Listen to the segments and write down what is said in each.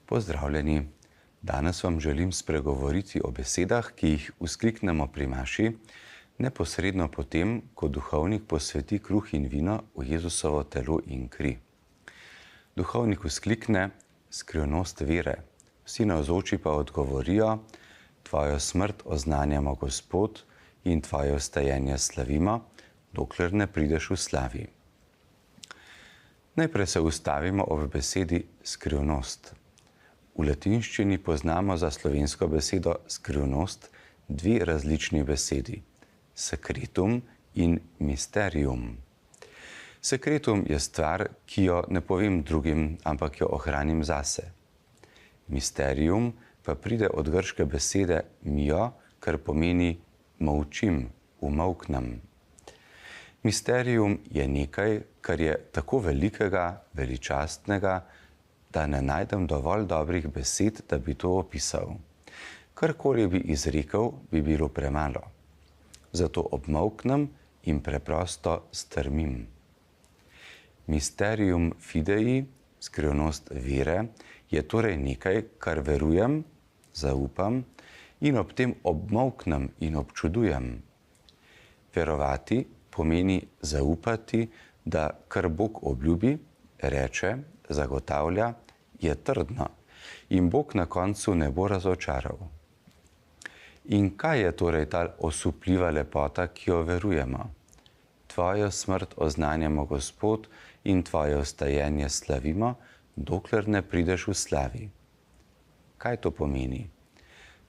Pozdravljeni! Danes vam želim spregovoriti o besedah, ki jih vzkliknemo pri maši, neposredno potem, ko duhovnik posveti kruh in vino v Jezusovo telo in kri. Duhovnik vzklikne skrivnost vere, vsi navzoči pa odgovorijo: Tvojo smrt oznanjamo, Gospod, in Tvoje vstajenje slavimo, dokler ne prideš v slavi. Najprej se ustavimo ob besedi skrivnost. V latinščini poznamo za slovensko besedo skrivnost dve različni besedi: secretum in mysterium. Secretum je stvar, ki jo ne povem drugim, ampak jo ohranim zase. Mysterium pa pride od grške besede mio, kar pomeni molčim, umolknem. Mysterium je nekaj, kar je tako velikega, veličastnega, da ne najdem dovolj dobrih besed, da bi to opisal. Karkoli bi izrekel, bi bilo premalo. Zato obmolknem in preprosto strmim. Mysterium fidei, skrivnost vere, je torej nekaj, kar verujem, zaupam in ob tem obmolknem in občudujem. Verovati pomeni zaupati, da kar Bog obljubi, reče, zagotavlja, je trdno in Bog na koncu ne bo razočaral. In kaj je torej ta osupljiva lepota, ki jo verujemo? Tvojo smrt oznanjamo, Gospod, in Tvoje vstajenje slavimo, dokler ne prideš v slavi. Kaj to pomeni?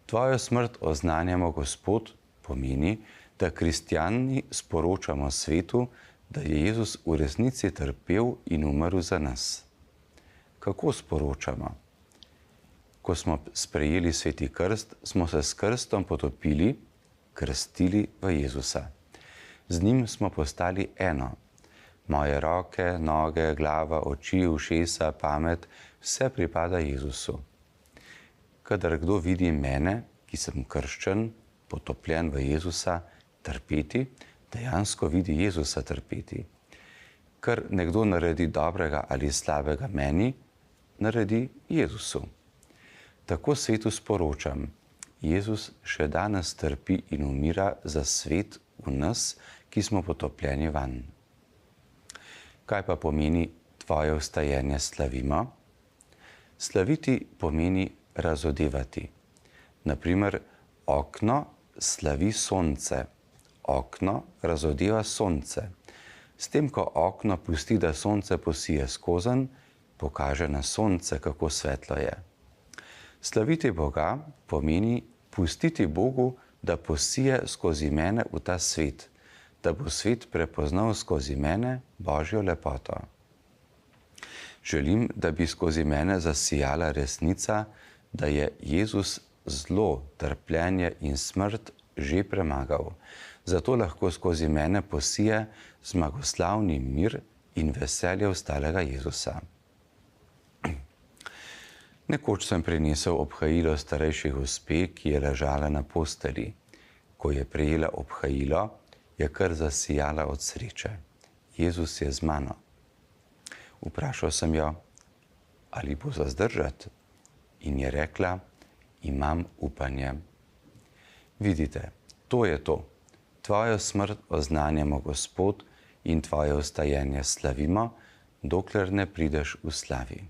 Tvojo smrt oznanjamo, Gospod, pomeni, da kristjani sporočamo svetu, da je Jezus v resnici trpel in umrl za nas. Kako sporočamo? Ko smo sprejeli sveti krst, smo se s krstom potopili, krstili v Jezusa. Z njim smo postali eno. Moje roke, noge, glava, oči, ušesa, pamet, vse pripada Jezusu. Kadar kdo vidi mene, ki sem krščen, potopljen v Jezusa, trpeti, dejansko vidi Jezusa trpeti. Kar nekdo naredi dobrega ali slabega meni, naredi Jezusu. Tako svetu sporočam: Jezus še danes trpi in umira za svet v nas, ki smo potopljeni vanj. Kaj pa pomeni Tvoje vstajenje slavimo? Slaviti pomeni razodevati. Naprimer, okno slavi sonce. Okno razodeva sonce. S tem, ko okno pusti, da sonce posije skozenj, pokaže na sonce, kako svetlo je. Slaviti Boga pomeni pustiti Bogu, da posije skozi mene v ta svet, da bo svet prepoznal skozi mene Božjo lepoto. Želim, da bi skozi mene zasijala resnica, da je Jezus zlo, trpljenje in smrt že premagal. Zato lahko skozi mene posije zmagoslavni mir in veselje vstalega Jezusa. Nekoč sem prinesel obhajilo starejši gospe, ki je ležala na posteli. Ko je prejela obhajilo, je kar zasijala od sreče. Jezus je z mano. Vprašal sem jo, ali bo za zdržati, in je rekla: imam upanje. Vidite, to je to. Tvojo smrt oznanjamo, Gospod, in Tvoje vstajenje slavimo, dokler ne prideš v slavi.